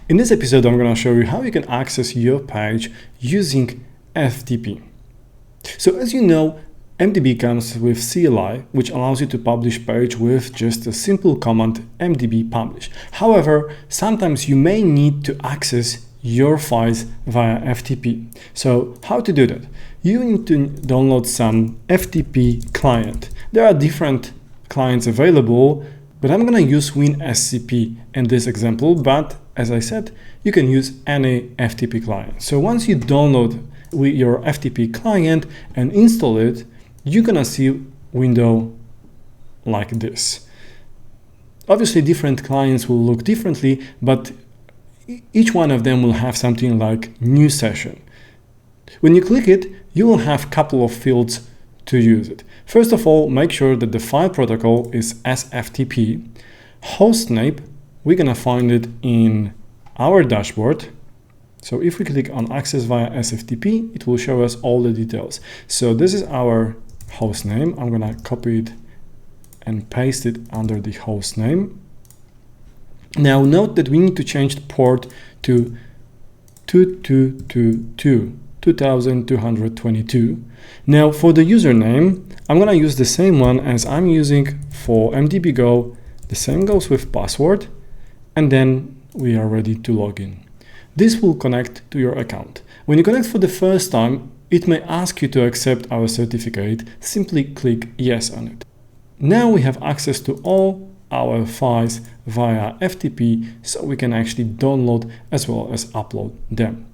In this episode, I'm going to show you how you can access your page using FTP. So as you know, MDB comes with CLI, which allows you to publish page with just a simple command MDB publish. However, sometimes you may need to access your files via FTP. So how to do that? You need to download some FTP client. There are different clients available, but I'm going to use WinSCP in this example, but as I said, you can use any FTP client. So once you download your FTP client and install it, you're going to see a window like this. Obviously, different clients will look differently, but each one of them will have something like new session. When you click it, you will have a couple of fields to use it. First of all, make sure that the file protocol is SFTP. Hostname, we're going to find it in our dashboard. So if we click on access via SFTP, it will show us all the details. So this is our host name. I'm going to copy it and paste it under the host name. Now note that we need to change the port to 2222. Now for the username, I'm going to use the same one as I'm using for MDB Go. The same goes with password, and then we are ready to log in. This will connect to your account. When you connect for the first time, it may ask you to accept our certificate. Simply click yes on it. Now we have access to all our files via FTP, so we can actually download as well as upload them.